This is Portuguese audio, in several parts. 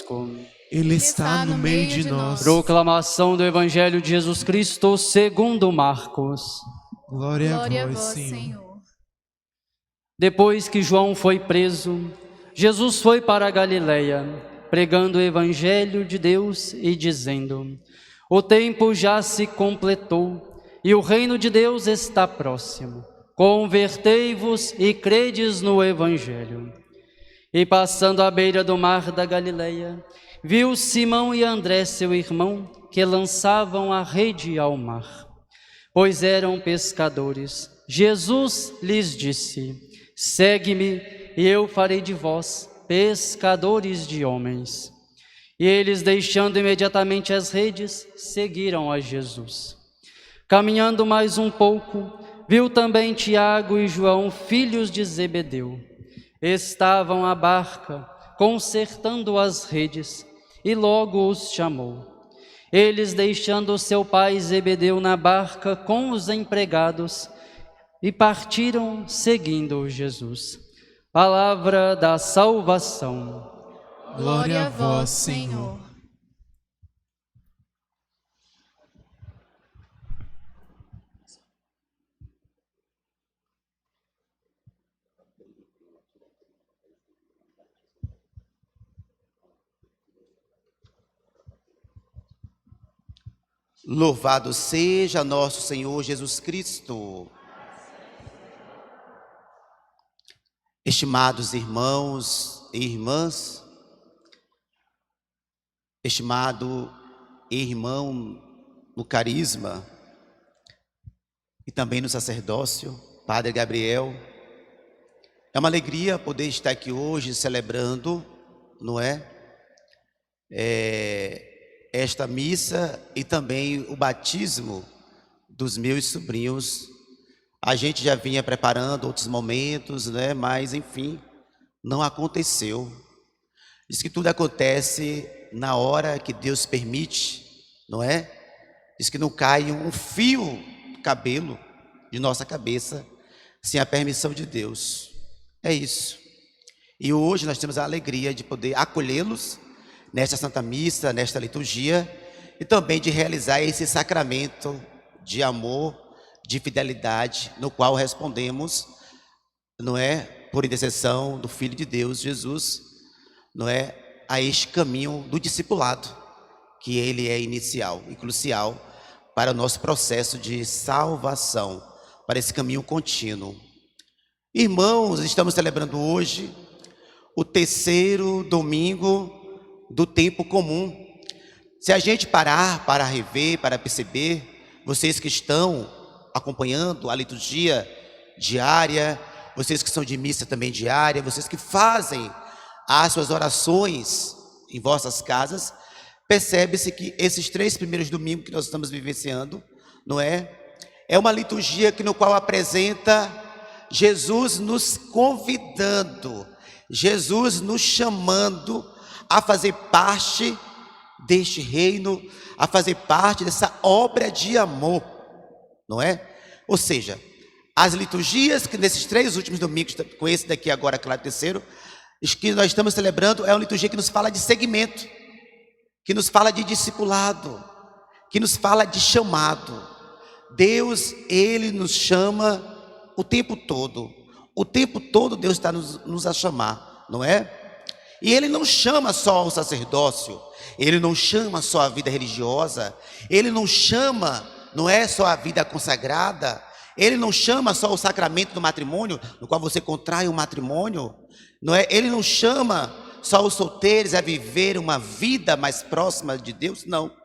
conosco. Ele está no meio de nós. Proclamação do Evangelho de Jesus Cristo segundo Marcos. Glória a vós, Senhor. Depois que João foi preso, Jesus foi para a Galileia, pregando o Evangelho de Deus e dizendo: o tempo já se completou e o reino de Deus está próximo. Convertei-vos e credes no Evangelho. E passando à beira do mar da Galileia, viu Simão e André, seu irmão, que lançavam a rede ao mar, pois eram pescadores. Jesus lhes disse: segue-me e eu farei de vós pescadores de homens. E eles, deixando imediatamente as redes, seguiram a Jesus. Caminhando mais um pouco, viu também Tiago e João, filhos de Zebedeu. Estavam à barca, consertando as redes, e logo os chamou. Eles, deixando seu pai Zebedeu na barca com os empregados, e partiram seguindo Jesus. Palavra da salvação. Glória a vós, Senhor. Louvado seja nosso Senhor Jesus Cristo. Estimados irmãos e irmãs, estimado irmão no carisma e também no sacerdócio, Padre Gabriel, é uma alegria poder estar aqui hoje celebrando, não é? Esta missa e também o batismo dos meus sobrinhos. A gente já vinha preparando outros momentos, né? Mas enfim, não aconteceu. Diz que tudo acontece na hora que Deus permite, não é? Diz que não cai um fio de cabelo de nossa cabeça sem a permissão de Deus. É isso. E hoje nós temos a alegria de poder acolhê-los nesta Santa Missa, nesta liturgia, e também de realizar esse sacramento de amor, de fidelidade, no qual respondemos, não é, por intercessão do Filho de Deus, Jesus, não é, a este caminho do discipulado, que ele é inicial e crucial para o nosso processo de salvação, para esse caminho contínuo. Irmãos, estamos celebrando hoje o terceiro domingo do tempo comum. Se a gente parar para rever, para perceber, vocês que estão acompanhando a liturgia diária, vocês que são de missa também diária, vocês que fazem as suas orações em vossas casas, percebe-se que esses 3 primeiros domingos que nós estamos vivenciando, não é? É uma liturgia no qual apresenta Jesus nos convidando, Jesus nos chamando a fazer parte deste reino, a fazer parte dessa obra de amor, não é? Ou seja, as liturgias que nesses 3 últimos domingos, com esse daqui agora, claro, terceiro, que nós estamos celebrando, é uma liturgia que nos fala de seguimento, que nos fala de discipulado, que nos fala de chamado. Deus, Ele nos chama o tempo todo Deus está nos a chamar, não é? E Ele não chama só o sacerdócio, Ele não chama só a vida religiosa, Ele não chama, não é só a vida consagrada, Ele não chama só o sacramento do matrimônio, no qual você contrai um matrimônio, não é? Ele não chama só os solteiros a viver uma vida mais próxima de Deus, não.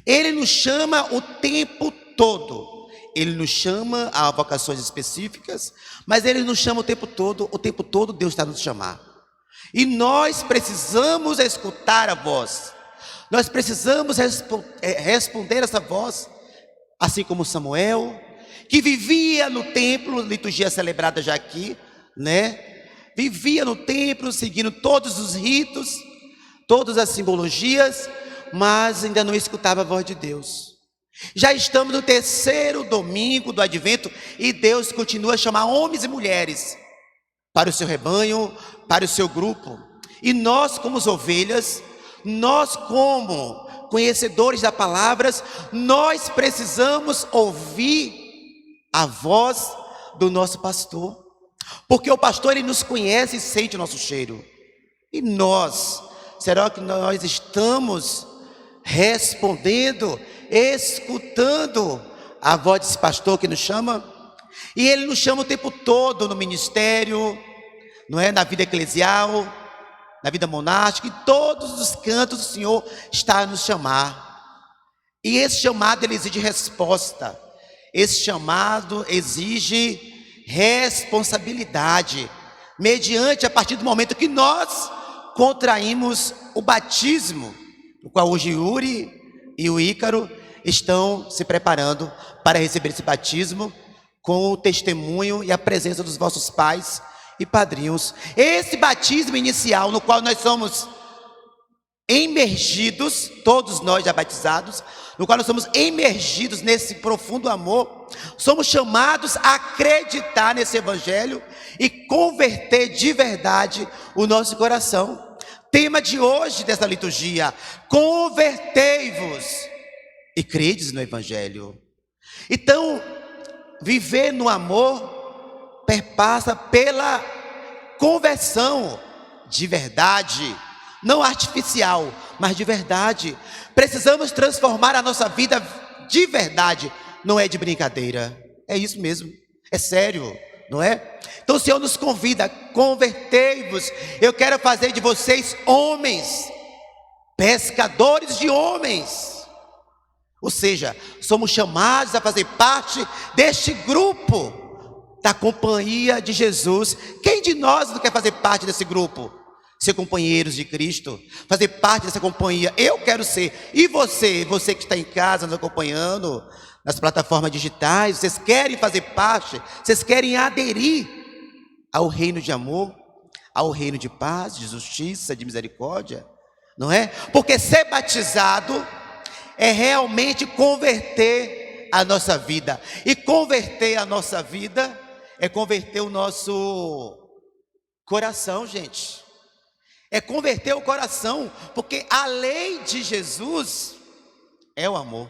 Ele nos chama o tempo todo. Ele nos chama a vocações específicas, mas Ele nos chama o tempo todo Deus está nos chamando. E nós precisamos escutar a voz, nós precisamos responder essa voz, assim como Samuel, que vivia no templo, liturgia celebrada já aqui, né? Vivia no templo, seguindo todos os ritos, todas as simbologias, mas ainda não escutava a voz de Deus. Já estamos no terceiro domingo do Advento e Deus continua a chamar homens e mulheres para o seu rebanho, para o seu grupo. E nós, como as ovelhas, nós como conhecedores da palavra, nós precisamos ouvir a voz do nosso pastor. Porque o pastor, ele nos conhece e sente o nosso cheiro. E nós, será que nós estamos respondendo, escutando a voz desse pastor que nos chama? E ele nos chama o tempo todo no ministério, não é? Na vida eclesial, na vida monástica, em todos os cantos o Senhor está a nos chamar. E esse chamado, ele exige resposta. Esse chamado exige responsabilidade, mediante a partir do momento que nós contraímos o batismo, no qual hoje Yuri e o Ícaro estão se preparando para receber esse batismo, com o testemunho e a presença dos vossos pais e padrinhos. Esse batismo inicial, no qual nós somos emergidos, todos nós já batizados, no qual nós somos emergidos nesse profundo amor, somos chamados a acreditar nesse evangelho e converter de verdade o nosso coração. Tema de hoje dessa liturgia: convertei-vos e credes no evangelho. Então, viver no amor perpassa pela conversão de verdade, não artificial, mas de verdade. Precisamos transformar a nossa vida de verdade, não é de brincadeira. É isso mesmo, é sério, não é? Então o Senhor nos convida: convertei-vos. Eu quero fazer de vocês homens, pescadores de homens. Ou seja, somos chamados a fazer parte deste grupo da companhia de Jesus. Quem de nós não quer fazer parte desse grupo? Ser companheiros de Cristo, fazer parte dessa companhia. Eu quero ser. E você que está em casa nos acompanhando nas plataformas digitais, vocês querem fazer parte? Vocês querem aderir ao reino de amor, ao reino de paz, de justiça, de misericórdia? Não é? Porque ser batizado é realmente converter a nossa vida. E converter a nossa vida é converter o nosso coração, gente. É converter o coração, porque a lei de Jesus é o amor.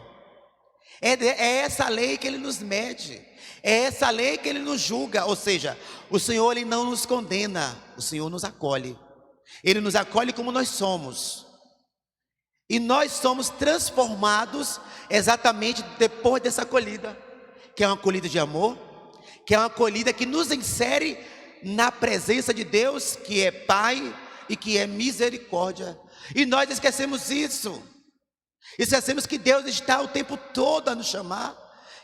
É essa lei que ele nos mede, é essa lei que ele nos julga. Ou seja, o Senhor, ele não nos condena, o Senhor nos acolhe. Ele nos acolhe como nós somos. E nós somos transformados exatamente depois dessa acolhida, que é uma acolhida de amor, que é uma acolhida que nos insere na presença de Deus, que é Pai e que é misericórdia. E nós esquecemos isso. Esquecemos que Deus está o tempo todo a nos chamar,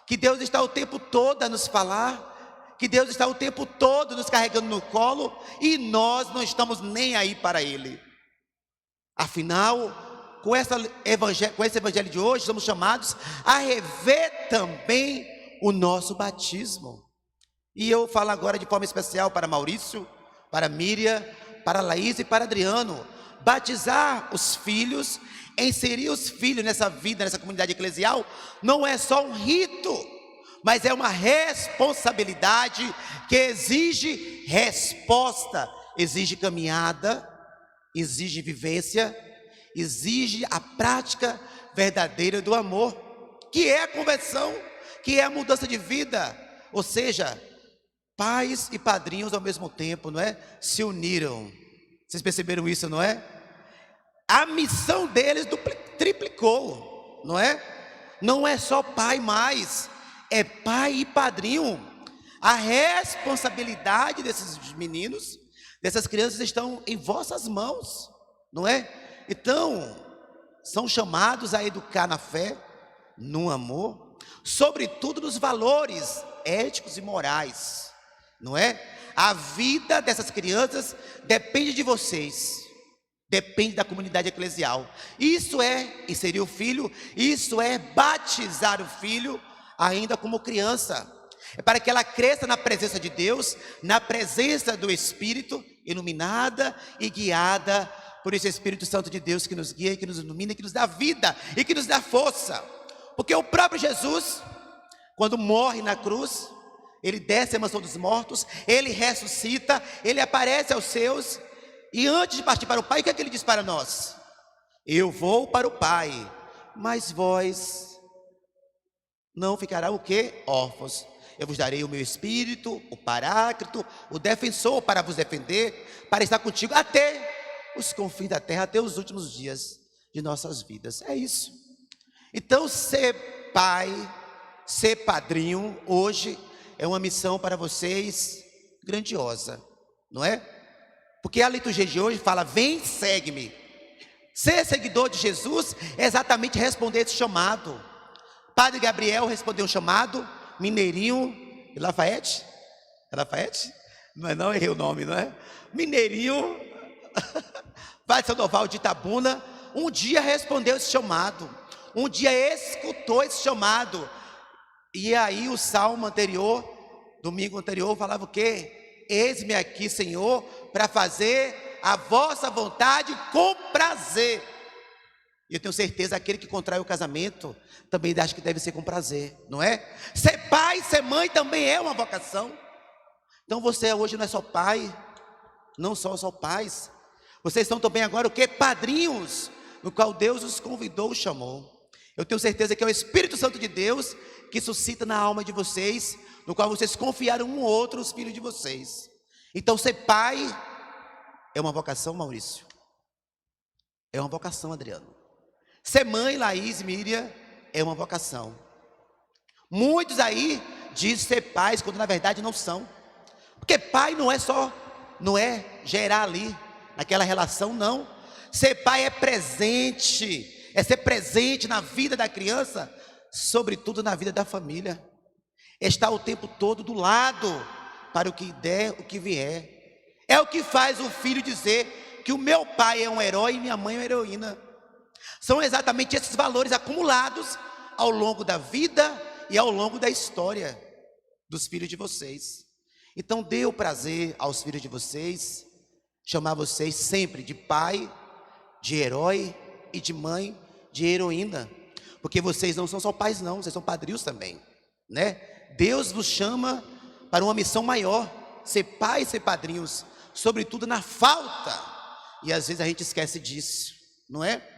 que Deus está o tempo todo a nos falar, que Deus está o tempo todo nos carregando no colo, e nós não estamos nem aí para Ele. Afinal, com esse evangelho de hoje, somos chamados a rever também o nosso batismo. E eu falo agora de forma especial para Maurício, para Miriam, para Laís e para Adriano. Batizar os filhos, inserir os filhos nessa vida, nessa comunidade eclesial, não é só um rito, mas é uma responsabilidade que exige resposta, exige caminhada, exige vivência, exige a prática verdadeira do amor, que é a conversão, que é a mudança de vida. Ou seja, pais e padrinhos ao mesmo tempo, não é? Se uniram. Vocês perceberam isso, não é? A missão deles triplicou, não é? Não é só pai mais, é pai e padrinho. A responsabilidade desses meninos, dessas crianças, estão em vossas mãos, não é? Então, são chamados a educar na fé, no amor, sobretudo nos valores éticos e morais, não é? A vida dessas crianças depende de vocês, depende da comunidade eclesial. Isso é inserir o filho, isso é batizar o filho ainda como criança. É para que ela cresça na presença de Deus, na presença do Espírito, iluminada e guiada por esse Espírito Santo de Deus que nos guia, que nos ilumina, que nos dá vida e que nos dá força. Porque o próprio Jesus, quando morre na cruz, ele desce a mansão dos mortos, ele ressuscita, ele aparece aos seus, e antes de partir para o Pai, o que é que ele diz para nós? Eu vou para o Pai, mas vós não ficarão o quê? Órfãos. Eu vos darei o meu Espírito, o Paráclito, o Defensor para vos defender, para estar contigo até os confins da terra, até os últimos dias de nossas vidas. É isso. Então, ser pai, ser padrinho, hoje é uma missão para vocês grandiosa, não é? Porque a liturgia de hoje fala: vem, segue-me. Ser seguidor de Jesus é exatamente responder esse chamado. Padre Gabriel respondeu um chamado, Mineirinho de Lafayette. É Lafayette? Não errei o nome, não é? Mineirinho, Padre Sandoval de Itabuna, um dia respondeu esse chamado, um dia escutou esse chamado. E aí o salmo anterior, domingo anterior, falava o quê? Eis-me aqui, Senhor, para fazer a vossa vontade com prazer. E eu tenho certeza, aquele que contrai o casamento também acha que deve ser com prazer, não é? Ser pai, ser mãe também é uma vocação. Então você hoje não é só pai, não só pais. Vocês são também agora o quê? Padrinhos, no qual Deus os convidou, chamou. Eu tenho certeza que é o Espírito Santo de Deus que suscita na alma de vocês, no qual vocês confiaram um ao outro, os filhos de vocês. Então ser pai é uma vocação, Maurício. É uma vocação, Adriano. Ser mãe, Laís, Miriam, é uma vocação. Muitos aí dizem ser pais, quando na verdade não são. Porque pai não é gerar ali, naquela relação, não. Ser pai é presente, é ser presente na vida da criança, sobretudo na vida da família. Estar o tempo todo do lado, para o que der, o que vier. É o que faz o filho dizer que o meu pai é um herói e minha mãe é uma heroína. São exatamente esses valores acumulados ao longo da vida e ao longo da história dos filhos de vocês. Então dê o prazer aos filhos de vocês, chamar vocês sempre de pai, de herói e de mãe, de heroína. Porque vocês não são só pais não, vocês são padrinhos também, né? Deus vos chama para uma missão maior, ser pais, ser padrinhos, sobretudo na falta. E às vezes a gente esquece disso, não é?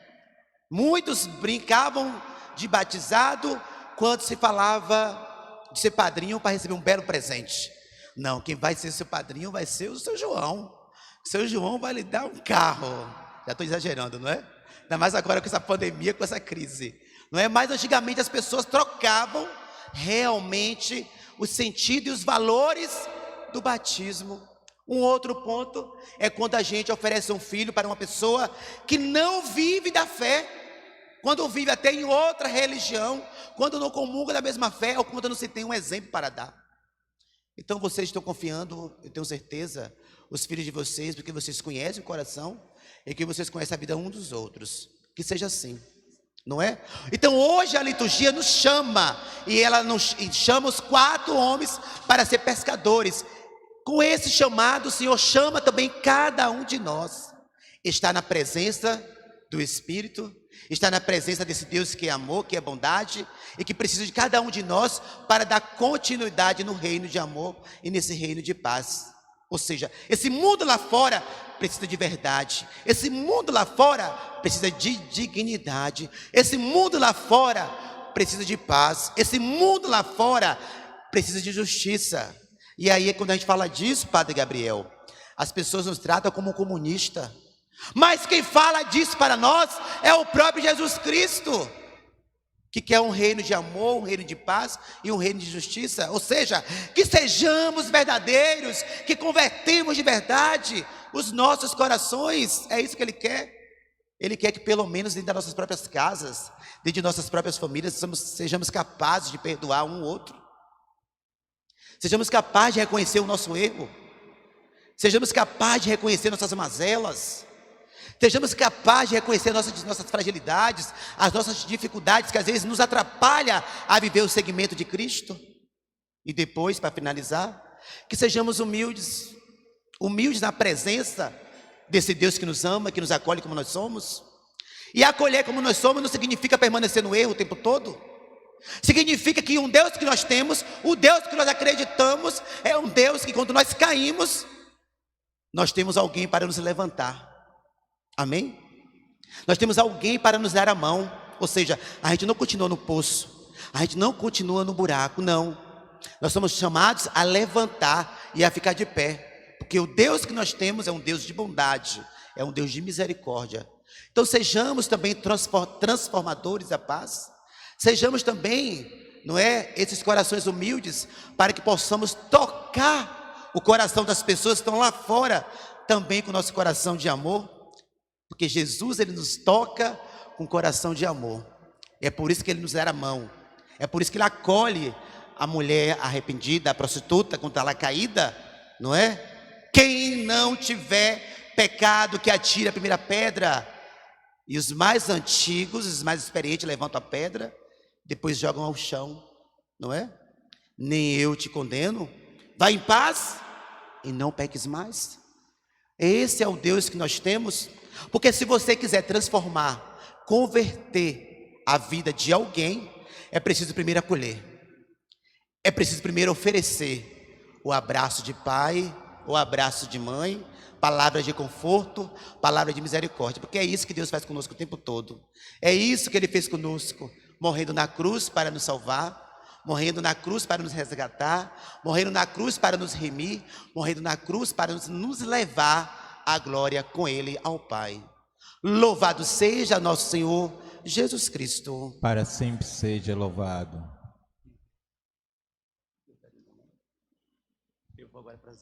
Muitos brincavam de batizado quando se falava de ser padrinho para receber um belo presente. Não, quem vai ser seu padrinho vai ser o seu João. O seu João vai lhe dar um carro. Já estou exagerando, não é? Ainda mais agora com essa pandemia, com essa crise, não é? Mas antigamente as pessoas trocavam realmente o sentido e os valores do batismo. Um outro ponto é quando a gente oferece um filho para uma pessoa que não vive da fé, quando vive até em outra religião, quando não comunga da mesma fé ou quando não se tem um exemplo para dar. Então vocês estão confiando, eu tenho certeza, os filhos de vocês, porque vocês conhecem o coração e que vocês conhecem a vida um dos outros. Que seja assim, não é? Então hoje a liturgia nos chama, e ela nos chama os 4 homens para ser pescadores. Com esse chamado, o Senhor chama também cada um de nós. Está na presença do Espírito, está na presença desse Deus que é amor, que é bondade, e que precisa de cada um de nós para dar continuidade no reino de amor e nesse reino de paz. Ou seja, esse mundo lá fora precisa de verdade, esse mundo lá fora precisa de dignidade, esse mundo lá fora precisa de paz, esse mundo lá fora precisa de justiça. E aí, quando a gente fala disso, Padre Gabriel, as pessoas nos tratam como comunista. Mas quem fala disso para nós é o próprio Jesus Cristo, que quer um reino de amor, um reino de paz e um reino de justiça. Ou seja, que sejamos verdadeiros, que convertemos de verdade os nossos corações. É isso que Ele quer. Ele quer que pelo menos dentro das nossas próprias casas, dentro de nossas próprias famílias, sejamos capazes de perdoar um outro. Sejamos capazes de reconhecer o nosso erro. Sejamos capazes de reconhecer nossas mazelas. Sejamos capazes de reconhecer nossas fragilidades, as nossas dificuldades que às vezes nos atrapalham a viver o segmento de Cristo. E depois, para finalizar, que sejamos humildes na presença desse Deus que nos ama, que nos acolhe como nós somos. E acolher como nós somos não significa permanecer no erro o tempo todo. Significa que um Deus que nós temos, o Deus que nós acreditamos, é um Deus que quando nós caímos, nós temos alguém para nos levantar. Amém? Nós temos alguém para nos dar a mão. Ou seja, a gente não continua no poço, a gente não continua no buraco, não. Nós somos chamados a levantar e a ficar de pé, porque o Deus que nós temos é um Deus de bondade, é um Deus de misericórdia. Então sejamos também transformadores da paz. Sejamos também, não é, esses corações humildes, para que possamos tocar o coração das pessoas que estão lá fora, também com o nosso coração de amor, porque Jesus, ele nos toca com coração de amor. É por isso que ele nos dá a mão, é por isso que ele acolhe a mulher arrependida, a prostituta, quando está lá caída, não é? Quem não tiver pecado, que atire a primeira pedra. E os mais antigos, os mais experientes, levantam a pedra, depois jogam ao chão, não é? Nem eu te condeno, vai em paz e não peques mais. Esse é o Deus que nós temos, porque se você quiser transformar, converter a vida de alguém, é preciso primeiro acolher, é preciso primeiro oferecer o abraço de pai, o abraço de mãe, palavras de conforto, palavras de misericórdia, porque é isso que Deus faz conosco o tempo todo. É isso que Ele fez conosco, morrendo na cruz para nos salvar, morrendo na cruz para nos resgatar, morrendo na cruz para nos remir, morrendo na cruz para nos levar à glória com Ele ao Pai. Louvado seja nosso Senhor Jesus Cristo. Para sempre seja louvado. Eu vou agora para